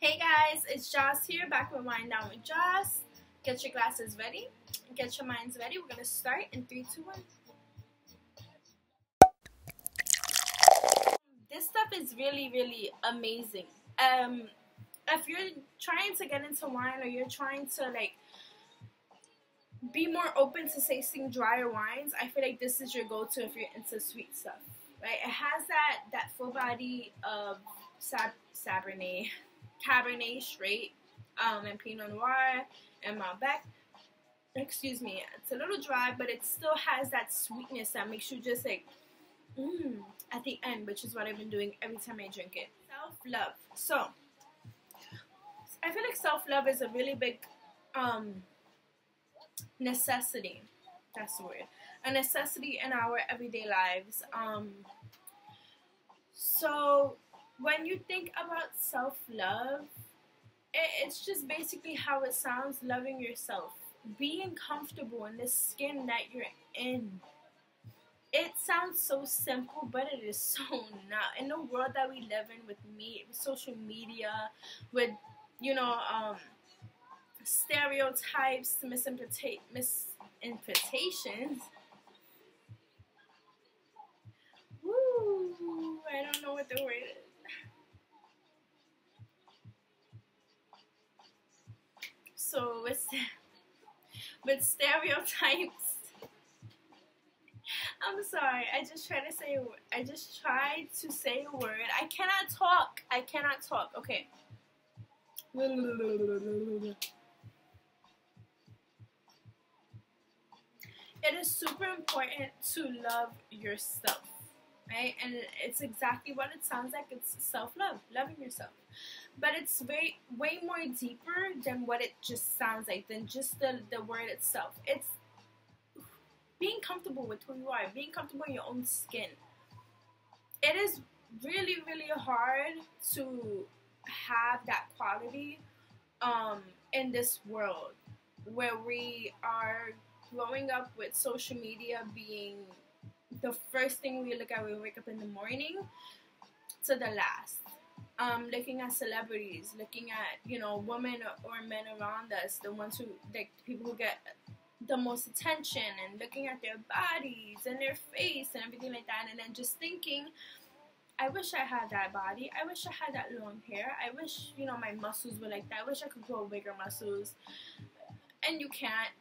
Hey guys, it's Joce here, back with WineDown with Joce. Get your glasses ready, get your minds ready. We're gonna start in 3, 2, 1. This stuff is really amazing. If you're trying to get into wine, or you're trying to be more open to tasting drier wines, I feel like this is your go-to if you're into sweet stuff, right? It has that full body of Cabernet straight, and Pinot Noir and Malbec. Excuse me, it's a little dry, but it still has that sweetness that makes you just at the end, which is what I've been doing every time I drink it. Self-love. So, I feel like self-love is a really big necessity. That's the word. A necessity in our everyday lives. So, when you think about self-love, it's just basically how it sounds: loving yourself, being comfortable in the skin that you're in. It sounds so simple, but it is so not. In the world that we live in, with social media, with stereotypes, misinterpretations. Woo! I don't know what the word is. So with stereotypes, I'm sorry. I just tried to say a word. I cannot talk. Okay. It is super important to love yourself, right? And it's exactly what it sounds like. It's self-love, loving yourself. But it's way more deeper than what it just sounds like, than just the word itself. It's being comfortable with who you are, being comfortable in your own skin. It is really hard to have that quality in this world where we are growing up with social media being the first thing we look at when we wake up in the morning to the last. Looking at celebrities, looking at women or men around us, the ones who, like, people who get the most attention, and looking at their bodies and their face and everything like that, and then just thinking, I wish I had that body. I wish I had that long hair. I wish my muscles were like that. I wish I could grow bigger muscles. And you can't.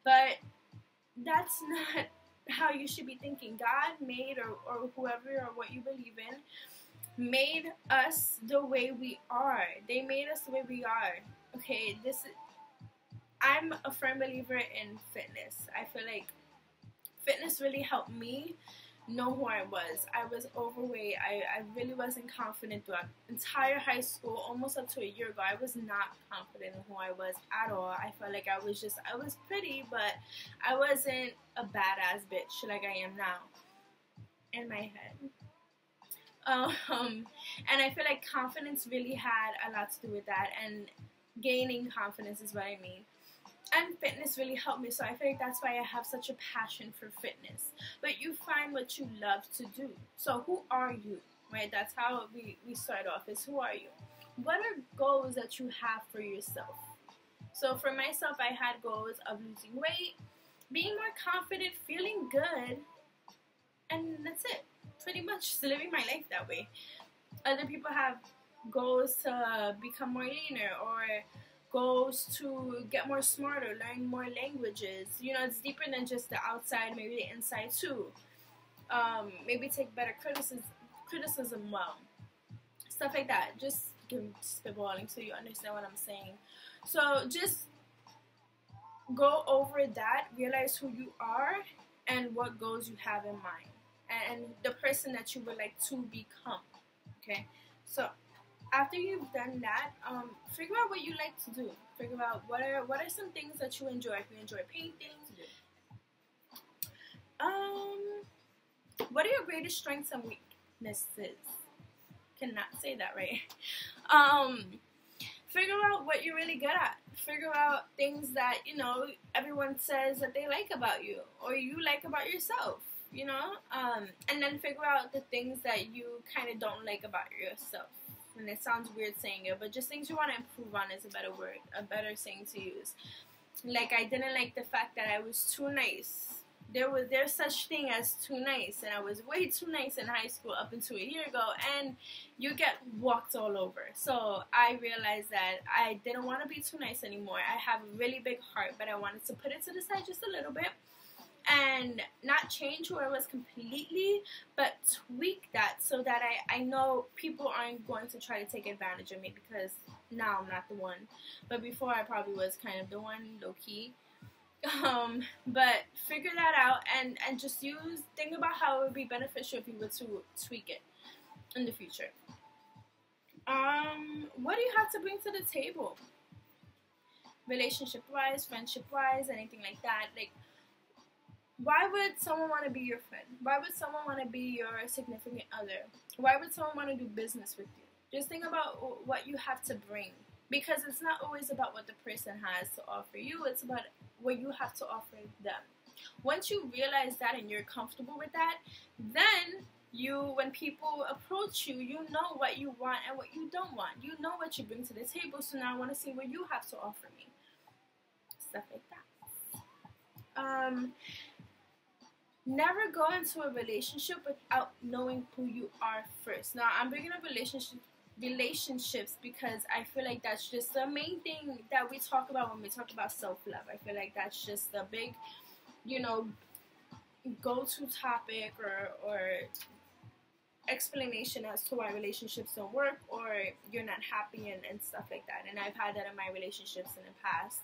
But that's not how you should be thinking. God made, or whoever or what you believe in, made us the way we are. They made us the way we are. Okay, I'm a firm believer in fitness. I feel like fitness really helped me know who I was. I was overweight. I really wasn't confident throughout entire high school, almost up to a year ago. I was not confident in who I was at all. I felt like I was pretty, but I wasn't a badass bitch like I am now in my head. And I feel like confidence really had a lot to do with that, and gaining confidence is what I mean. And fitness really helped me, so I feel like that's why I have such a passion for fitness. But you find what you love to do. So who are you, right? That's how we start off, is who are you? What are goals that you have for yourself? So for myself, I had goals of losing weight, being more confident, feeling good, and that's it. Pretty much just living my life that way. Other people have goals to become more leaner, or goals to get more smarter, learn more languages. It's deeper than just the outside, maybe the inside too. Maybe take better criticism well. Stuff like that. Just spitballing so you understand what I'm saying. So just go over that, realize who you are and what goals you have in mind, and the person that you would like to become. Okay? So after you've done that, figure out what you like to do. Figure out what are some things that you enjoy. If you enjoy painting, what are your greatest strengths and weaknesses? Cannot say that right. Figure out what you're really good at. Figure out things that everyone says that they like about you, or you like about yourself. And then figure out the things that you kind of don't like about yourself. and it sounds weird saying it, but just things you want to improve on is a better word, a better saying to use. Like, I didn't like the fact that I was too nice. There's such thing as too nice, and I was way too nice in high school up until a year ago, and you get walked all over. So I realized that I didn't want to be too nice anymore. I have a really big heart, but I wanted to put it to the side just a little bit and not change who I was completely, but tweak that so that I know people aren't going to try to take advantage of me, because now I'm not the one. But before I probably was kind of the one, low-key. But figure that out and just think about how it would be beneficial if you were to tweak it in the future. What do you have to bring to the table? Relationship-wise, friendship-wise, anything like that. Like, why would someone want to be your friend? Why would someone want to be your significant other? Why would someone want to do business with you? Just think about what you have to bring. Because it's not always about what the person has to offer you. It's about what you have to offer them. Once you realize that and you're comfortable with that, then when people approach you, you know what you want and what you don't want. You know what you bring to the table. So now I want to see what you have to offer me. Stuff like that. Never go into a relationship without knowing who you are first. Now, I'm bringing up relationships because I feel like that's just the main thing that we talk about when we talk about self-love. I feel like that's just the big, go-to topic or explanation as to why relationships don't work or you're not happy and stuff like that. And I've had that in my relationships in the past,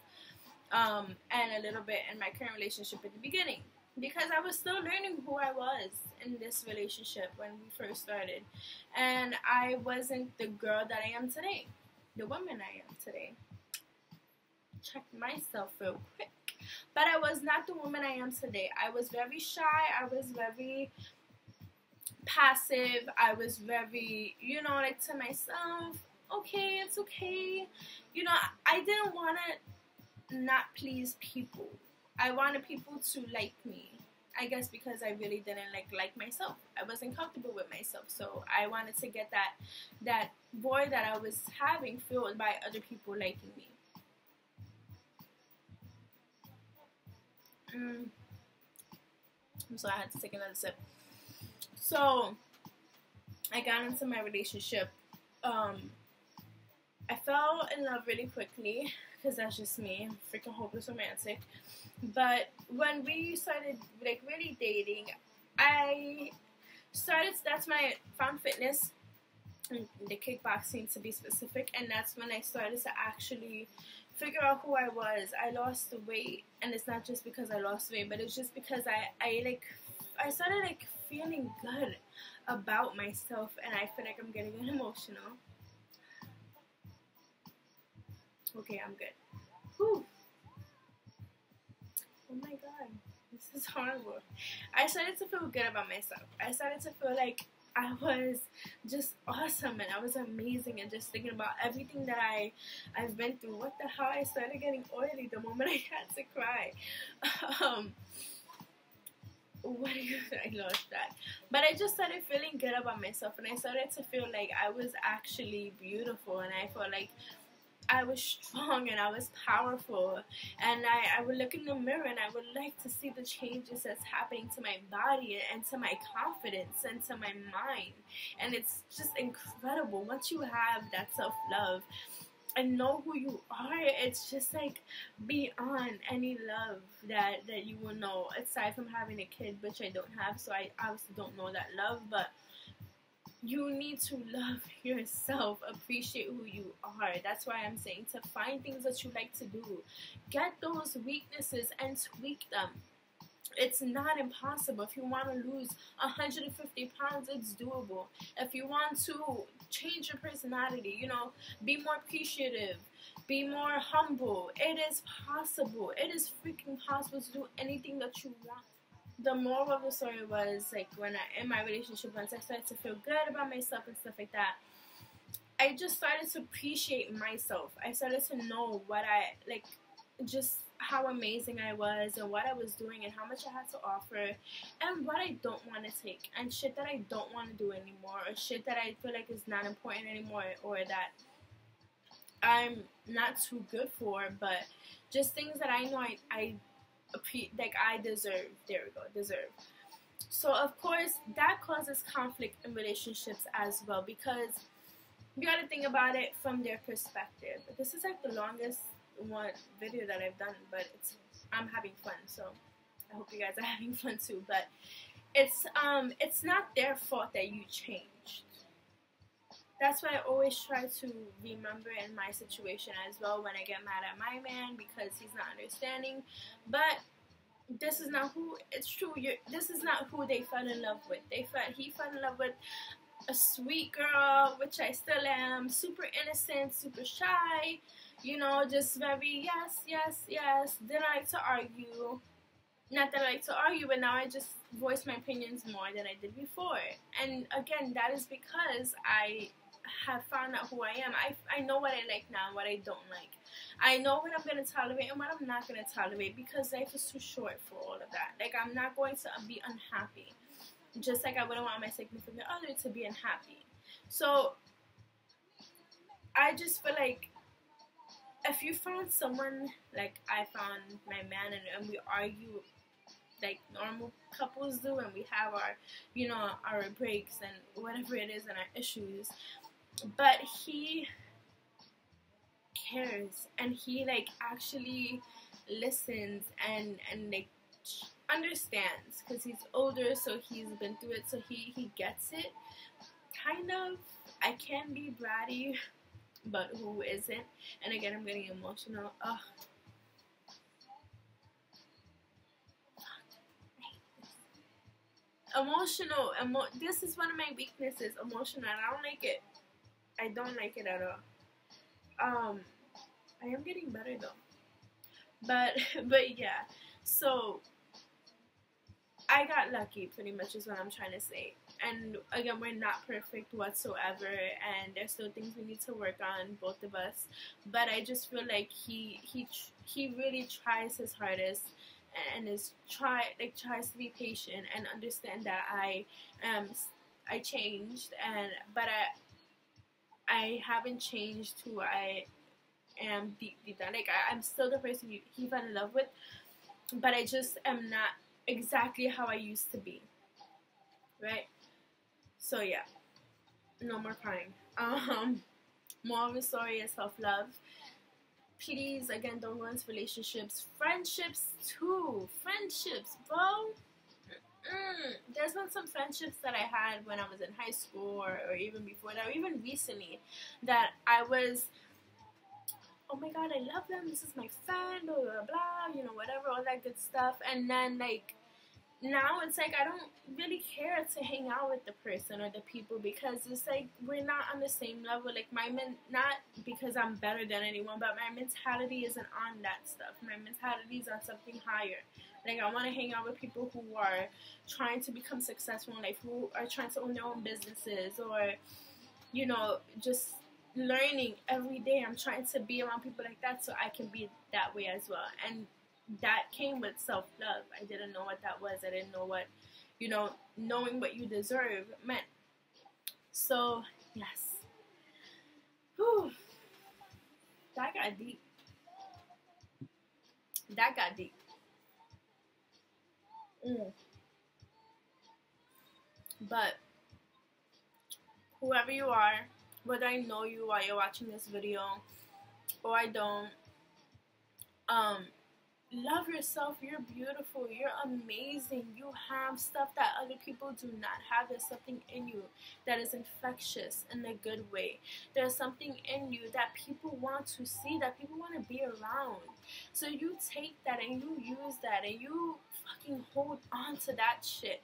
and a little bit in my current relationship at the beginning. Because I was still learning who I was in this relationship when we first started. And I wasn't the girl that I am today. The woman I am today. Check myself real quick. But I was not the woman I am today. I was very shy. I was very passive. I was very, like to myself, okay, it's okay. I didn't want to not please people. I wanted people to like me. I guess because I really didn't like myself. I wasn't comfortable with myself. So I wanted to get that void that I was having filled by other people liking me. So I had to take another sip. So I got into my relationship. I fell in love really quickly because that's just me. I'm freaking hopeless romantic. But when we started really dating, that's when I found fitness, and the kickboxing to be specific, and that's when I started to actually figure out who I was. I lost the weight, and it's not just because I lost weight, but it's just because I started feeling good about myself, and I feel like I'm getting emotional. Okay, I'm good. Whew. Oh my god, this is horrible. I started to feel good about myself. I started to feel like I was just awesome and I was amazing, and just thinking about everything that I've been through. What the hell? I started getting oily the moment I had to cry. I lost that. But I just started feeling good about myself, and I started to feel like I was actually beautiful, and I felt like I was strong and I was powerful, and I would look in the mirror and I would like to see the changes that's happening to my body and to my confidence and to my mind. And it's just incredible. Once you have that self-love and know who you are, it's just beyond any love that you will know, aside from having a kid, which I don't have, so I obviously don't know that love. But you need to love yourself, appreciate who you are. That's why I'm saying to find things that you like to do. Get those weaknesses and tweak them. It's not impossible. If you want to lose 150 pounds, it's doable. If you want to change your personality, be more appreciative, be more humble, it is possible. It is freaking possible to do anything that you want. The moral of the story was, when in my relationship, once I started to feel good about myself and stuff like that, I just started to appreciate myself. I started to know what just how amazing I was and what I was doing and how much I had to offer and what I don't want to take and shit that I don't want to do anymore or shit that I feel like is not important anymore or that I'm not too good for, but just things that I know I deserve. There we go, deserve. So of course that causes conflict in relationships as well because you gotta think about it from their perspective. This is like the longest one video that I've done, but I'm having fun, so I hope you guys are having fun too. But it's not their fault that you changed. That's what I always try to remember in my situation as well when I get mad at my man because he's not understanding. But this is not who, it's true, this is not who they fell in love with. He fell in love with a sweet girl, which I still am, super innocent, super shy, you know, just very yes. Didn't like to argue. Not that I like to argue, but now I just voice my opinions more than I did before. And again, that is because I have found out who I am. I know what I like now and what I don't like. I know what I'm going to tolerate and what I'm not going to tolerate because life is too short for all of that. Like, I'm not going to be unhappy. Just like I wouldn't want my significant other to be unhappy. So, I just feel like if you found someone like I found my man and we argue like normal couples do and we have our, you know, our breaks and whatever it is and our issues, but he cares and he like actually listens and like understands because he's older, so he's been through it, so he gets it. Kind of, I can be bratty, but who isn't? And again, I'm getting emotional. Ugh. Emotional. This is one of my weaknesses. Emotional. I don't like it. I don't like it at all. I am getting better though. But yeah. So I got lucky, pretty much is what I'm trying to say. And again, we're not perfect whatsoever, and there's still things we need to work on, both of us. But I just feel like he really tries his hardest, and tries to be patient and understand that I changed, but I haven't changed who I am deep down. Like I'm still the person he fell in love with, but I just am not exactly how I used to be. Right? So yeah, no more crying. More of the story is self-love. Please, again, don't go into relationships. Friendships too. Friendships, bro. There's been some friendships that I had when I was in high school or even before that, or even recently, that I was, oh my god, I love them, this is my friend, blah, blah, blah, you know, whatever, all that good stuff. And then, like, now it's like I don't really care to hang out with the person or the people because it's like we're not on the same level. Like not because I'm better than anyone, but my mentality isn't on that stuff. My mentality is on something higher. Like I want to hang out with people who are trying to become successful in life, who are trying to own their own businesses, or you know, just learning every day. I'm trying to be around people like that so I can be that way as well. And that came with self-love. I didn't know what that was. I didn't know what, you know, knowing what you deserve meant. So, yes. Whew. That got deep. That got deep. But, whoever you are, whether I know you while you're watching this video, or I don't, love yourself. You're beautiful. You're amazing. You have stuff that other people do not have. There's something in you that is infectious in a good way. There's something in you that people want to see, that people want to be around. So you take that and you use that and you fucking hold on to that shit.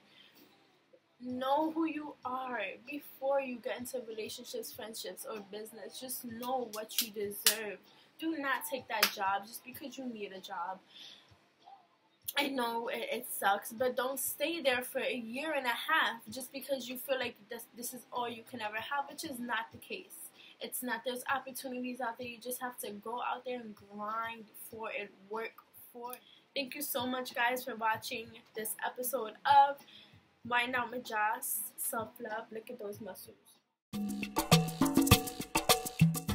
Know who you are before you get into relationships, friendships, or business. Just know what you deserve. Do not take that job just because you need a job. I know it sucks, but don't stay there for a year and a half just because you feel like this is all you can ever have, which is not the case. It's not. There's opportunities out there. You just have to go out there and grind for it, work before. Thank you so much, guys, for watching this episode of WineDown with Joce Self Love. Look at those muscles.